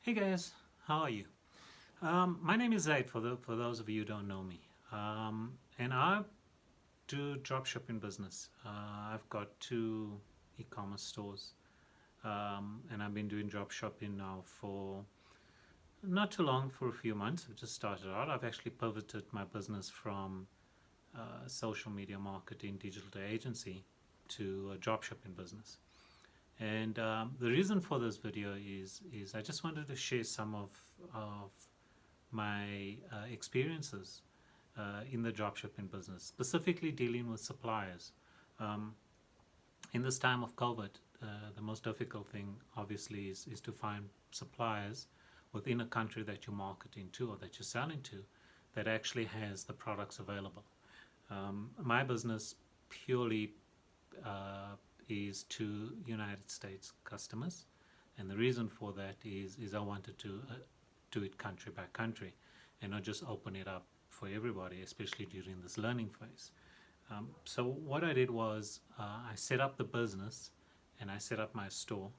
Hey guys, how are you? My name is Zaid for those of you who don't know me. And I do dropshipping business. I've got two e-commerce stores. And I've been doing dropshipping now for not too long, for a few months. I've just started out. I've actually pivoted my business from social media marketing digital agency to a dropshipping business. And the reason for this video is I just wanted to share some of my experiences in the dropshipping business, specifically dealing with suppliers. In this time of COVID, the most difficult thing obviously is to find suppliers within a country that you're marketing to or that you're selling to that actually has the products available. My business purely is to United States customers, and the reason for that is I wanted to do it country by country and not just open it up for everybody, especially during this learning phase. So what I did was I set up the business and I set up my store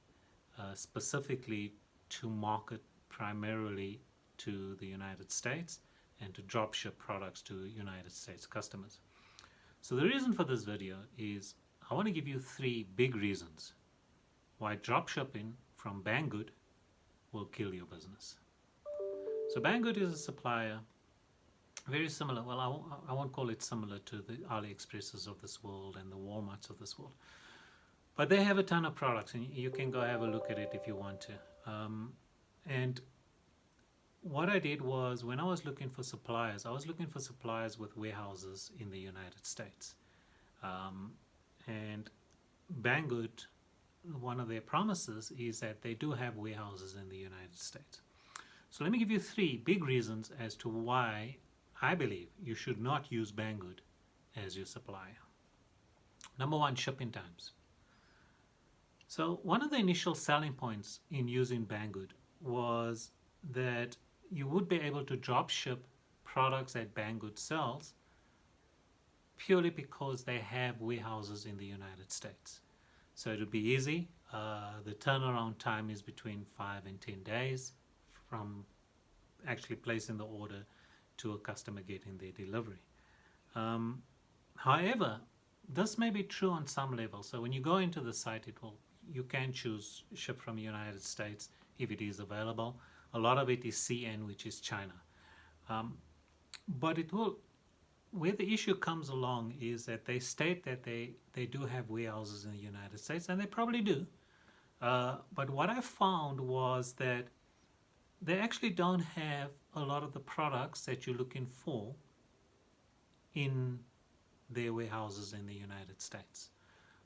specifically to market primarily to the United States and to drop ship products to United States customers. So the reason for this video is I want to give you 3 big reasons why dropshipping from Banggood will kill your business. So Banggood is a supplier, very similar, well I won't call it similar to the AliExpresses of this world and the Walmarts of this world, but they have a ton of products and you can go have a look at it if you want to. And what I did was, when I was looking for suppliers, I was looking for suppliers with warehouses in the United States. And Banggood, one of their promises is that they do have warehouses in the United States. So let me give you 3 big reasons as to why I believe you should not use Banggood as your supplier. Number 1, shipping times. So one of the initial selling points in using Banggood was that you would be able to drop ship products that Banggood sells purely because they have warehouses in the United States. So it would be easy. The turnaround time is between 5 and 10 days from actually placing the order to a customer getting their delivery. However, this may be true on some level. So when you go into the site, you can choose ship from the United States if it is available. A lot of it is CN, which is China. But it will, where the issue comes along is that they state that they do have warehouses in the United States, and they probably do. But what I found was that they actually don't have a lot of the products that you're looking for in their warehouses in the United States.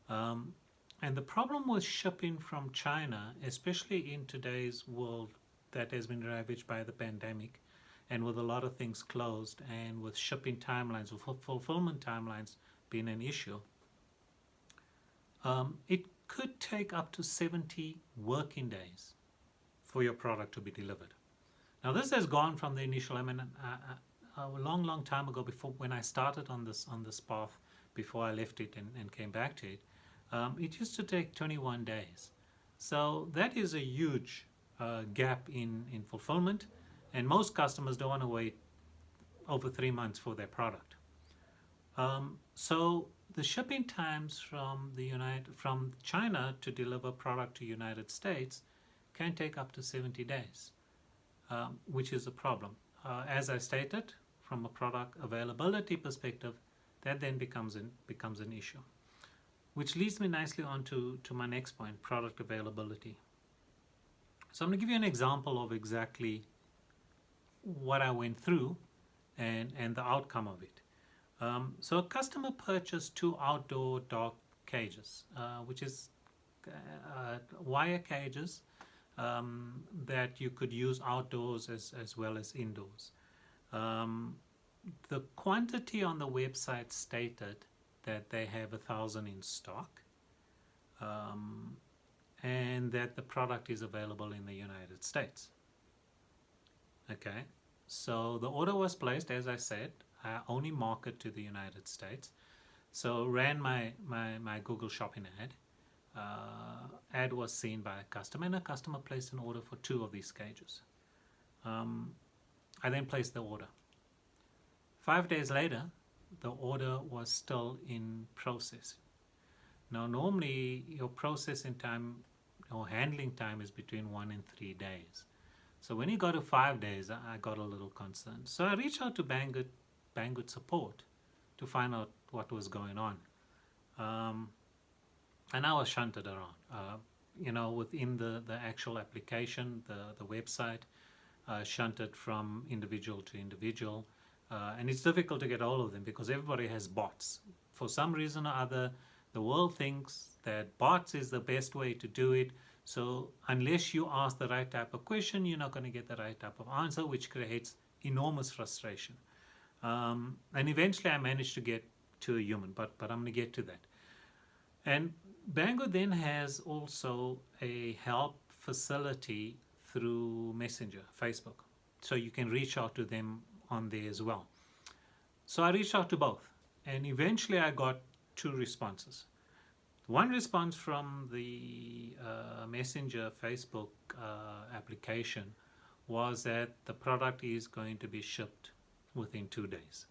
And the problem with shipping from China, especially in today's world that has been ravaged by the pandemic, and with a lot of things closed, and with shipping timelines, with fulfillment timelines being an issue, it could take up to 70 working days for your product to be delivered. Now this has gone from the initial, a long time ago, before when I started on this path, before I left it and came back to it, it used to take 21 days. So that is a huge gap in fulfillment, and most customers don't want to wait over 3 months for their product. So the shipping times from China to deliver product to United States can take up to 70 days, which is a problem. As I stated, from a product availability perspective, that then becomes an issue. Which leads me nicely on to my next point, product availability. So I'm going to give you an example of exactly what I went through and the outcome of it. So a customer purchased 2 outdoor dog cages, which is wire cages that you could use outdoors as well as indoors. The quantity on the website stated that they have 1,000 in stock, and that the product is available in the United States. Okay, so the order was placed, as I said. I only market to the United States, so ran my Google shopping ad, ad was seen by a customer, and a customer placed an order for 2 of these cages. I then placed the order. 5 days later, the order was still in process. Now, normally your processing time or handling time is between 1 and 3 days. So when it got to 5 days, I got a little concerned. So I reached out to Banggood support to find out what was going on. And I was shunted around. Within the actual application, the website, shunted from individual to individual. And it's difficult to get all of them because everybody has bots. For some reason or other, the world thinks that bots is the best way to do it. So unless you ask the right type of question, you're not going to get the right type of answer, which creates enormous frustration. And eventually I managed to get to a human, but I'm going to get to that. And Banggood then has also a help facility through Messenger, Facebook. So you can reach out to them on there as well. So I reached out to both, and eventually I got 2 responses. One response from the Messenger Facebook application was that the product is going to be shipped within 2 days.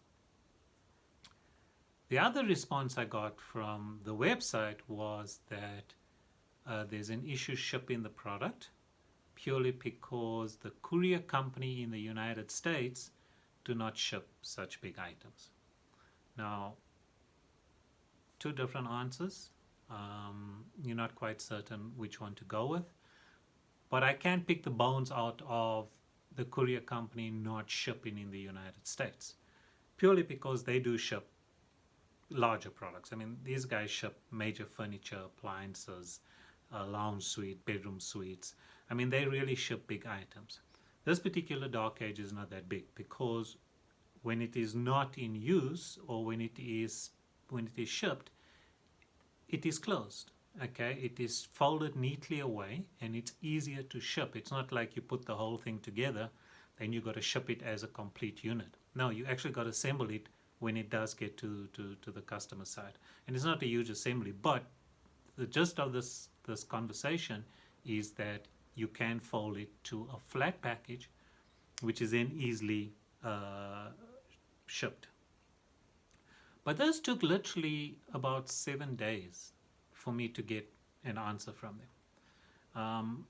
The other response I got from the website was that there's an issue shipping the product purely because the courier company in the United States do not ship such big items. Now, 2 different answers. You're not quite certain which one to go with, but I can't pick the bones out of the courier company not shipping in the United States purely because they do ship larger products. I mean, these guys ship major furniture, appliances, lounge suite, bedroom suites. I mean, they really ship big items. This particular dark cage is not that big because when it is not in use or when it is shipped, it is closed. Okay, it is folded neatly away and it's easier to ship. It's not like you put the whole thing together, then you got to ship it as a complete unit. No, you actually got to assemble it when it does get to the customer side. And it's not a huge assembly, but the gist of this conversation is that you can fold it to a flat package, which is then easily shipped. But this took literally about 7 days for me to get an answer from them.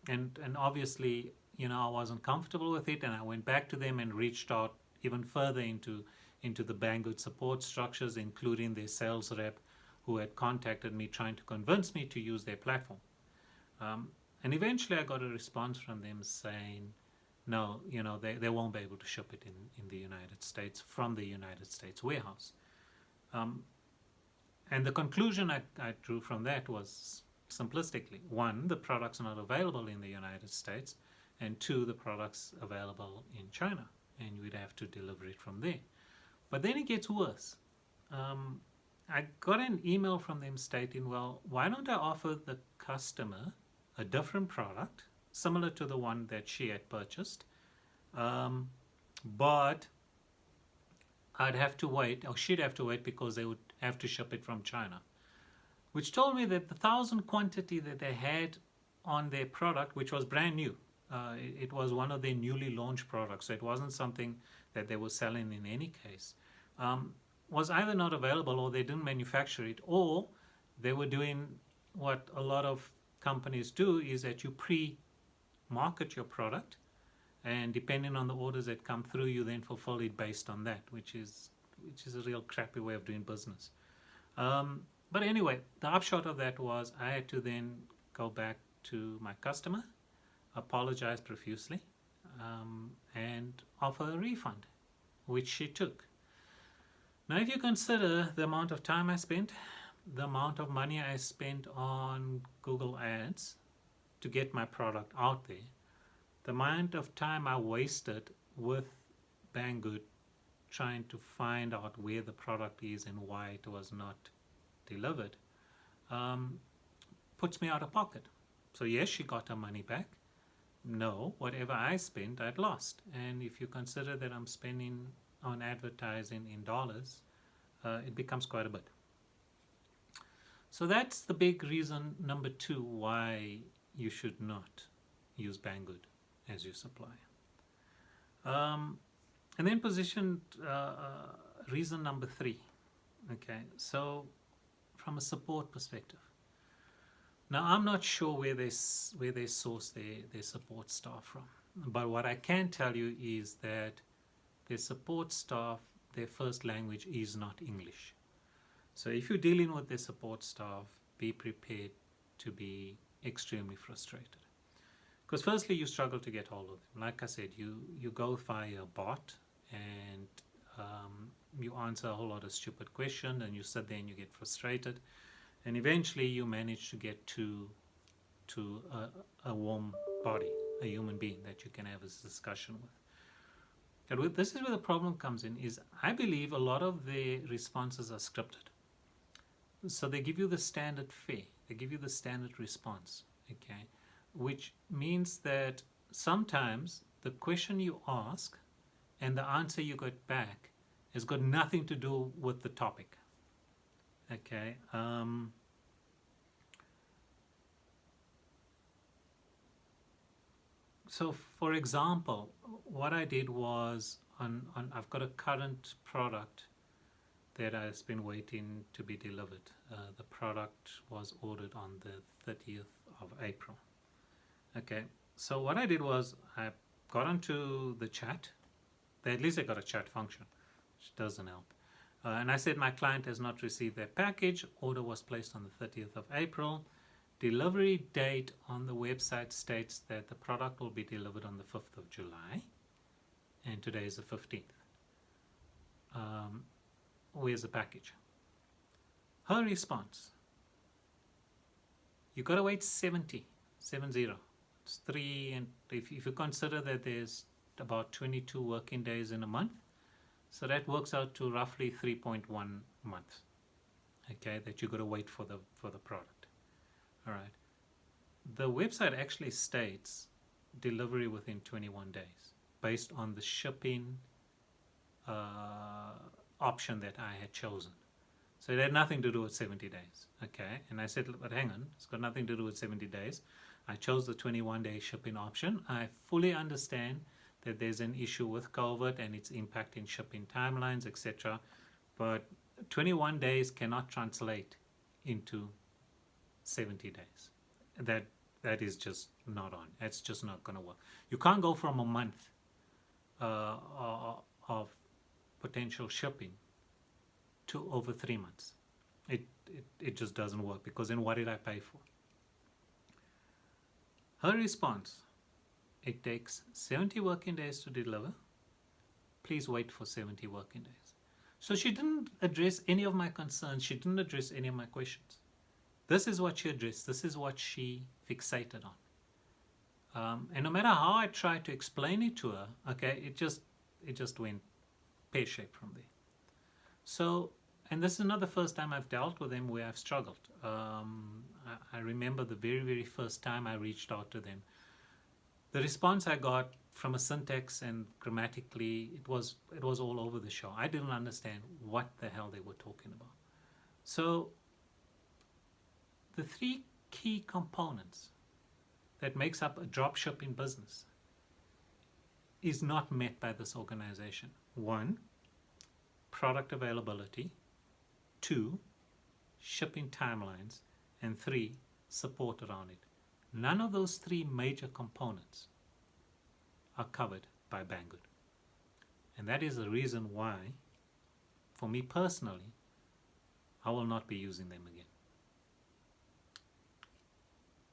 And obviously, I wasn't comfortable with it, and I went back to them and reached out even further into the Banggood support structures, including their sales rep who had contacted me trying to convince me to use their platform. And eventually I got a response from them saying, no, they won't be able to ship it in the United States from the United States warehouse. And the conclusion I drew from that was simplistically, 1, the product's not available in the United States, and 2, the product's available in China, and we'd have to deliver it from there. But then it gets worse. I got an email from them stating, well, why don't I offer the customer a different product, similar to the one that she had purchased, but I'd have to wait, or she'd have to wait because they would have to ship it from China. Which told me that the 1,000 quantity that they had on their product, which was brand new, it was one of their newly launched products, so it wasn't something that they were selling in any case, was either not available or they didn't manufacture it, or they were doing what a lot of companies do, is that you pre-market your product, and depending on the orders that come through, you then fulfill it based on that, which is a real crappy way of doing business. But anyway, the upshot of that was I had to then go back to my customer, apologize profusely, and offer a refund, which she took. Now, if you consider the amount of time I spent, the amount of money I spent on Google Ads to get my product out there, the amount of time I wasted with Banggood trying to find out where the product is and why it was not delivered, puts me out of pocket. So yes, she got her money back. No, whatever I spent, I'd lost. And if you consider that I'm spending on advertising in dollars, it becomes quite a bit. So that's the big reason, number two, why you should not use Banggood as your supplier. And then reason number three. Okay, so from a support perspective. Now, I'm not sure where they source their support staff from, but what I can tell you is that their support staff, their first language is not English. So if you're dealing with their support staff, be prepared to be extremely frustrated. Because firstly, you struggle to get hold of them. Like I said, you go via a bot and you answer a whole lot of stupid questions, and you sit there and you get frustrated. And eventually you manage to get to a warm body, a human being that you can have a discussion with. And this is where the problem comes in, is I believe a lot of the responses are scripted. So they give you the standard fare, they give you the standard response, okay? Which means that sometimes the question you ask and the answer you get back has got nothing to do with the topic. Okay. So for example, what I did was I've got a current product that has been waiting to be delivered. The product was ordered on the 30th of April. Okay, so what I did was I got onto the chat. At least I got a chat function, which doesn't help. And I said my client has not received their package. Order was placed on the 30th of April. Delivery date on the website states that the product will be delivered on the 5th of July. And today is the 15th. Where's the package? Her response: you got to wait 70. It's 3, and if you consider that there's about 22 working days in a month, so that works out to roughly 3.1 months. Okay, that you got to wait for the product. All right. The website actually states delivery within 21 days based on the shipping option that I had chosen. So it had nothing to do with 70 days. Okay, and I said, but hang on, it's got nothing to do with 70 days. I chose the 21-day shipping option. I fully understand that there's an issue with COVID and its impact in shipping timelines, etc. But 21 days cannot translate into 70 days. That is just not on. That's just not going to work. You can't go from a month of potential shipping to over 3 months. It just doesn't work, because then what did I pay for? Her response: it takes 70 working days to deliver. Please wait for 70 working days. So she didn't address any of my concerns. She didn't address any of my questions. This is what she addressed. This is what she fixated on. And no matter how I tried to explain it to her, okay, it just went pear-shaped from there. So, and this is not the first time I've dealt with them where I've struggled. I remember the very, very first time I reached out to them. The response I got from a syntax and grammatically, it was all over the show. I didn't understand what the hell they were talking about. So the 3 key components that makes up a dropshipping business is not met by this organization. 1, product availability. 2, shipping timelines. And 3, support around it. None of those 3 major components are covered by Banggood. And that is the reason why, for me personally, I will not be using them again.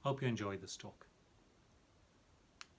Hope you enjoyed this talk.